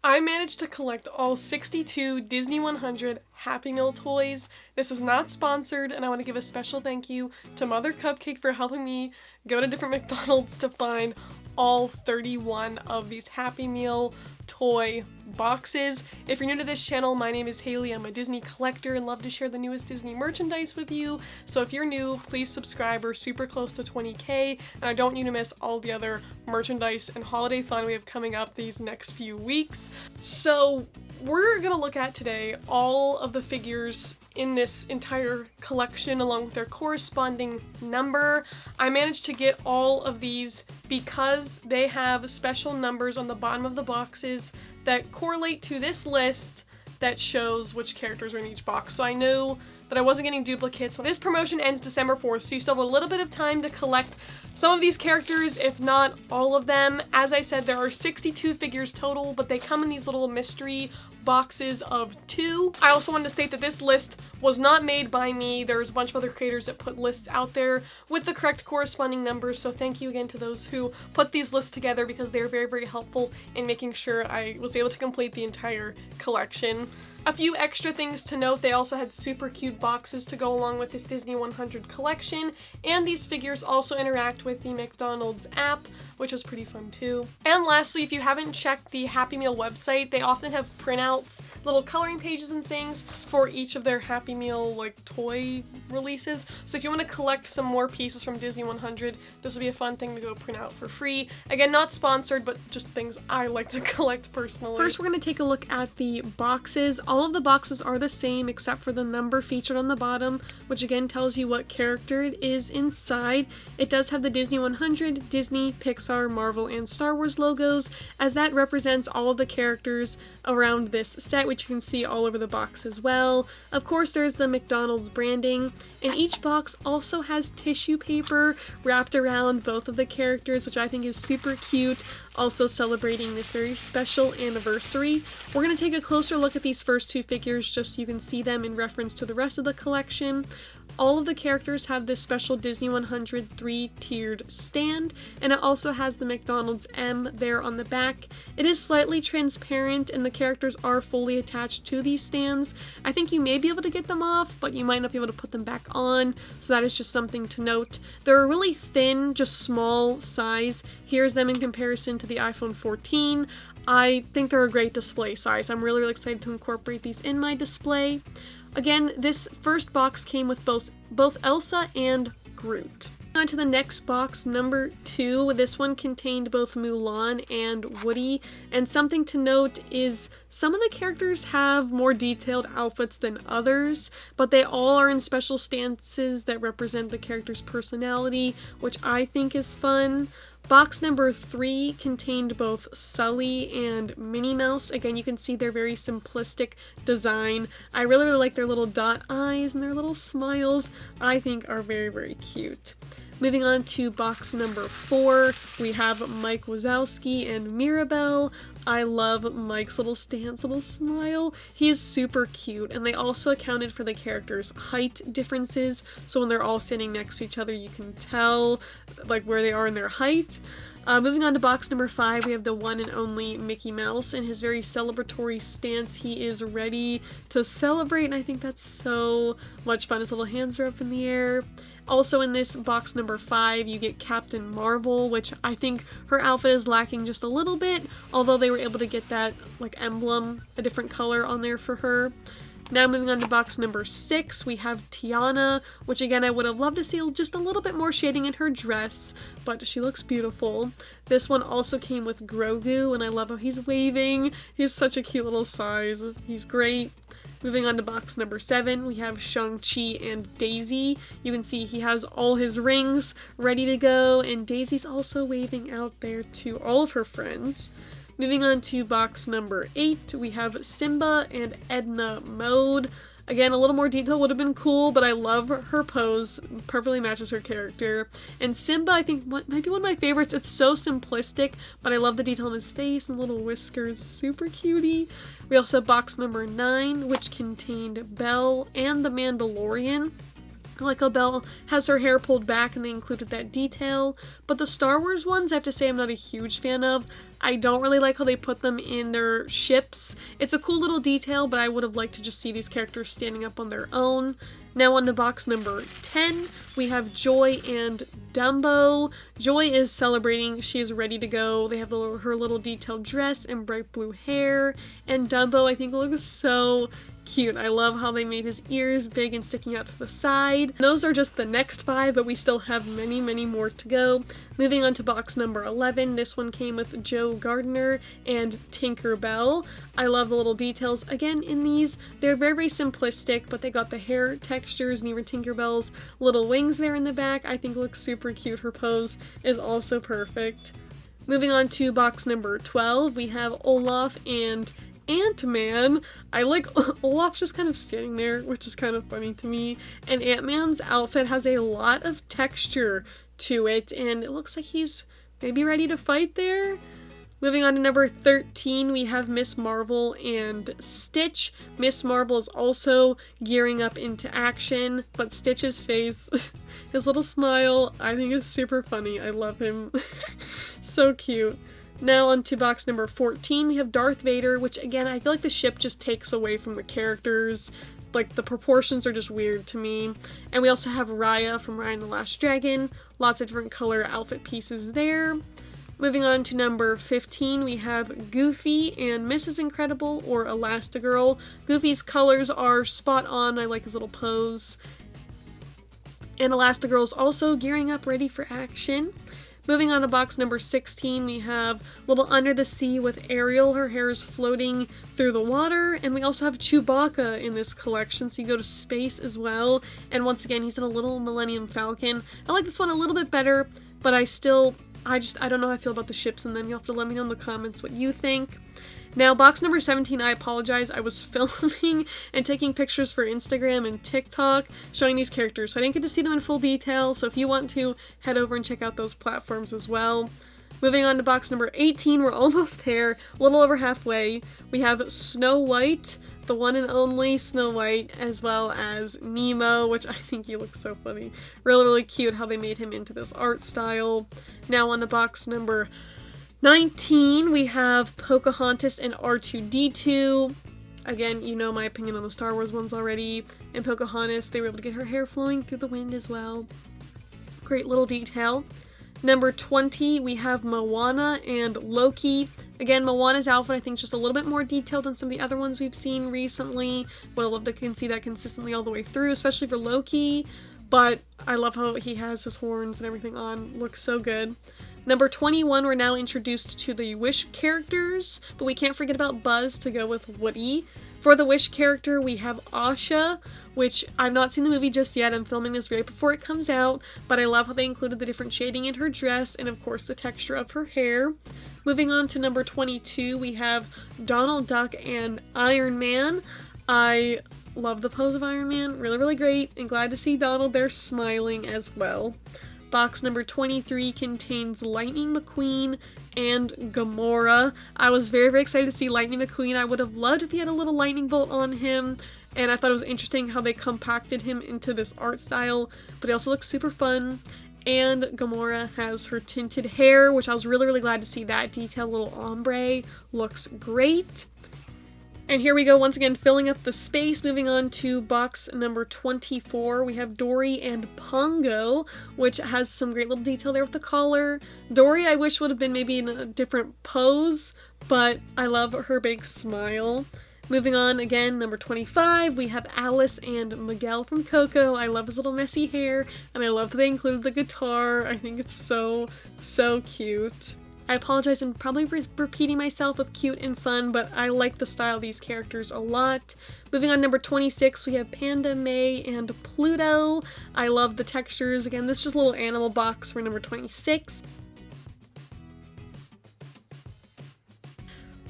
I managed to collect all 62 Disney 100 Happy Meal toys. This is not sponsored, and I want to give a special thank you to Mother Cupcake for helping me go to different McDonald's to find all 31 of these Happy Meal toy boxes. If you're new to this channel, my name is Haley. I'm a Disney collector and love to share the newest Disney merchandise with you. So if you're new, please subscribe. We're super close to 20K, and I don't want you to miss all the other merchandise and holiday fun we have coming up these next few weeks. So we're gonna look at today all of the figures in this entire collection along with their corresponding number. I managed to get all of these because they have special numbers on the bottom of the boxes that correlate to this list that shows which characters are in each box. So I knew that I wasn't getting duplicates. This promotion ends December 4th, so you still have a little bit of time to collect some of these characters, if not all of them. As I said, there are 62 figures total, but they come in these little mystery boxes of 2. I also wanted to state that this list was not made by me. There's a bunch of other creators that put lists out there with the correct corresponding numbers, so thank you again to those who put these lists together because they are very, very helpful in making sure I was able to complete the entire collection. A few extra things to note: they also had super cute boxes to go along with this Disney 100 collection, and these figures also interact with the McDonald's app, which was pretty fun too. And lastly, if you haven't checked the Happy Meal website, they often have printouts, little coloring pages and things for each of their Happy Meal like toy releases. So if you want to collect some more pieces from Disney 100, this will be a fun thing to go print out for free. Again, not sponsored, but just things I like to collect personally. First, we're going to take a look at the boxes. All of the boxes are the same except for the number featured on the bottom, which again tells you what character it is inside. It does have the Disney 100, Disney, Pixar, Marvel, and Star Wars logos, as that represents all of the characters around this set, which you can see all over the box as well. Of course, there's the McDonald's branding, and each box also has tissue paper wrapped around both of the characters, which I think is super cute, also celebrating this very special anniversary. We're going to take a closer look at these first 2 figures just so you can see them in reference to the rest of the collection. All of the characters have this special Disney 100 3-tiered stand, and it also has the McDonald's M there on the back. It is slightly transparent, and the characters are fully attached to these stands. I think you may be able to get them off, but you might not be able to put them back on, so that is just something to note. They're a really thin, just small size. Here's them in comparison to the iPhone 14. I think they're a great display size. I'm really excited to incorporate these in my display. Again, this first box came with both Elsa and Groot. On to the next box, number 2. This one contained both Mulan and Woody, and something to note is some of the characters have more detailed outfits than others, but they all are in special stances that represent the character's personality, which I think is fun. Box number 3 contained both Sully and Minnie Mouse. Again, you can see their very simplistic design. I really like their little dot eyes and their little smiles. I think are very, very cute. Moving on to box number 4, we have Mike Wazowski and Mirabelle. I love Mike's little stance, little smile. He is super cute, and they also accounted for the characters' height differences, so when they're all standing next to each other, you can tell like where they are in their height. Moving on to box number 5, we have the one and only Mickey Mouse in his very celebratory stance. He is ready to celebrate, and I think that's so much fun. His little hands are up in the air. Also in this box number 5, you get Captain Marvel, which I think her outfit is lacking just a little bit, although they were able to get that like emblem, a different color on there for her. Now moving on to box number 6, we have Tiana, which again I would have loved to see just a little bit more shading in her dress, but she looks beautiful. This one also came with Grogu, and I love how he's waving. He's such a cute little size. He's great. Moving on to box number 7, we have Shan Chi and Daisy. You can see he has all his rings ready to go, and Daisy's also waving out there to all of her friends. Moving on to box number 8, we have Simba and Edna mode. Again, a little more detail would have been cool, but I love her pose. Perfectly matches her character. And Simba, I think, might be one of my favorites. It's so simplistic, but I love the detail in his face and little whiskers. Super cutie. We also have box number 9, which contained Belle and the Mandalorian. I like how Belle has her hair pulled back and they included that detail. But the Star Wars ones, I have to say I'm not a huge fan of. I don't really like how they put them in their ships. It's a cool little detail, but I would have liked to just see these characters standing up on their own. Now on to box number 10, we have Joy and Dumbo. Joy is celebrating. She is ready to go. They have her little detailed dress and bright blue hair. And Dumbo, I think, looks so cute. I love how they made his ears big and sticking out to the side. Those are just the next 5, but we still have many, many more to go. Moving on to box number 11, this one came with Joe Gardner and Tinker Bell. I love the little details again in these. They're very, very simplistic, but they got the hair textures and even Tinker Bell's little wings there in the back. I think looks super cute. Her pose is also perfect. Moving on to box number 12, we have Olaf and Antman. I like Olaf's just kind of standing there, which is kind of funny to me. And Antman's outfit has a lot of texture to it, and it looks like he's maybe ready to fight there. Moving on to number 13, we have Miss Marvel and Stitch. Miss Marvel is also gearing up into action, but Stitch's face, his little smile, I think is super funny. I love him. So cute. Now on to box number 14, we have Darth Vader, which again, I feel like the ship just takes away from the characters. Like, the proportions are just weird to me. And we also have Raya from Raya and the Last Dragon. Lots of different color outfit pieces there. Moving on to number 15, we have Goofy and Mrs. Incredible, or Elastigirl. Goofy's colors are spot on. I like his little pose. And Elastigirl's also gearing up, ready for action. Moving on to box number 16, we have Little Under the Sea with Ariel. Her hair is floating through the water. And we also have Chewbacca in this collection, so you go to space as well. And once again, he's in a little Millennium Falcon. I like this one a little bit better, but I don't know how I feel about the ships, and then you'll have to let me know in the comments what you think. Now, box number 17, I apologize. I was filming and taking pictures for Instagram and TikTok showing these characters, so I didn't get to see them in full detail, so if you want to, head over and check out those platforms as well. Moving on to box number 18, we're almost there, a little over halfway. We have Snow White, the one and only Snow White, as well as Nemo, which I think he looks so funny. Really, really cute how they made him into this art style. Now on to box number 19, we have Pocahontas and R2-D2. Again, you know my opinion on the Star Wars ones already. And Pocahontas, they were able to get her hair flowing through the wind as well. Great little detail. Number 20, we have Moana and Loki. Again, Moana's outfit I think is just a little bit more detailed than some of the other ones we've seen recently. Would have loved to see that consistently all the way through, especially for Loki. But I love how he has his horns and everything on. Looks so good. Number 21, we're now introduced to the Wish characters, but we can't forget about Buzz to go with Woody. For the Wish character, we have Asha, which I've not seen the movie just yet. I'm filming this right before it comes out, but I love how they included the different shading in her dress and, of course, the texture of her hair. Moving on to number 22, we have Donald Duck and Iron Man. I love the pose of Iron Man. Really, really great, and glad to see Donald there smiling as well. Box number 23 contains Lightning McQueen and Gamora. I was very, very excited to see Lightning McQueen. I would have loved if he had a little lightning bolt on him, and I thought it was interesting how they compacted him into this art style, but he also looks super fun. And Gamora has her tinted hair, which I was really, really glad to see that detail. Little ombre looks great. And here we go, once again, filling up the space. Moving on to box number 24, we have Dory and Pongo, which has some great little detail there with the collar. Dory, I wish would have been maybe in a different pose, but I love her big smile. Moving on, again, number 25, we have Alice and Miguel from Coco. I love his little messy hair, and I love that they included the guitar. I think it's so, so cute. I apologize, I'm probably repeating myself with cute and fun, but I like the style of these characters a lot. Moving on, number 26, we have Panda May and Pluto. I love the textures. Again, this is just a little animal box for number 26.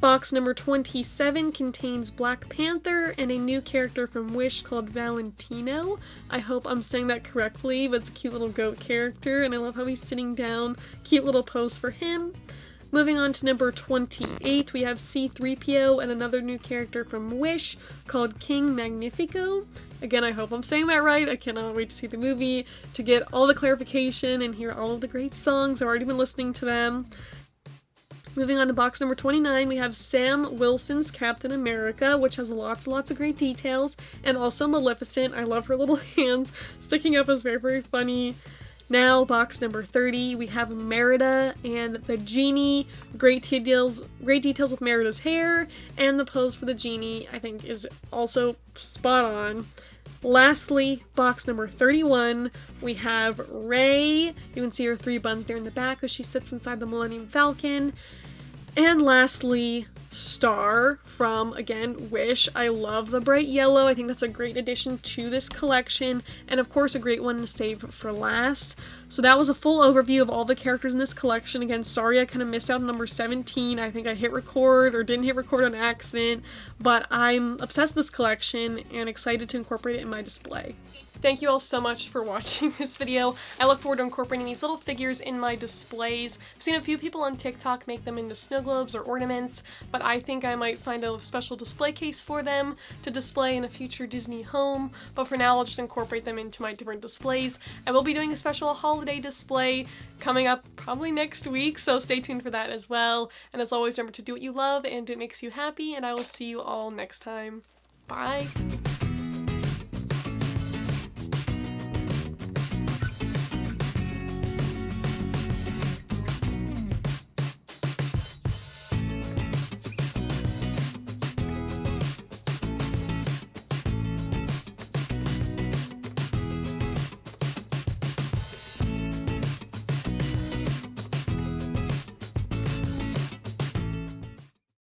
Box number 27 contains Black Panther and a new character from Wish called Valentino. I hope I'm saying that correctly, but it's a cute little goat character, and I love how he's sitting down. Cute little pose for him. Moving on to number 28, we have C-3PO and another new character from Wish called King Magnifico. Again, I hope I'm saying that right. I cannot wait to see the movie to get all the clarification and hear all of the great songs. I've already been listening to them. Moving on to box number 29, we have Sam Wilson's Captain America, which has lots and lots of great details, and also Maleficent. I love her little hands sticking up, is very, very funny. Now, box number 30, we have Merida and the Genie. Great details with Merida's hair, and the pose for the Genie, I think, is also spot on. Lastly, box number 31, we have Rey. You can see her 3 buns there in the back as she sits inside the Millennium Falcon. And lastly, Star from, again, Wish. I love the bright yellow. I think that's a great addition to this collection, and of course a great one to save for last. So that was a full overview of all the characters in this collection. Again, sorry I kind of missed out on number 17. I think I hit record or didn't hit record on accident, but I'm obsessed with this collection and excited to incorporate it in my display. Thank you all so much for watching this video. I look forward to incorporating these little figures in my displays. I've seen a few people on TikTok make them into snow globes or ornaments, but I think I might find a special display case for them to display in a future Disney home. But for now, I'll just incorporate them into my different displays. I will be doing a special holiday display coming up probably next week, so stay tuned for that as well. And as always, remember to do what you love and do what makes you happy, and I will see you all next time. Bye!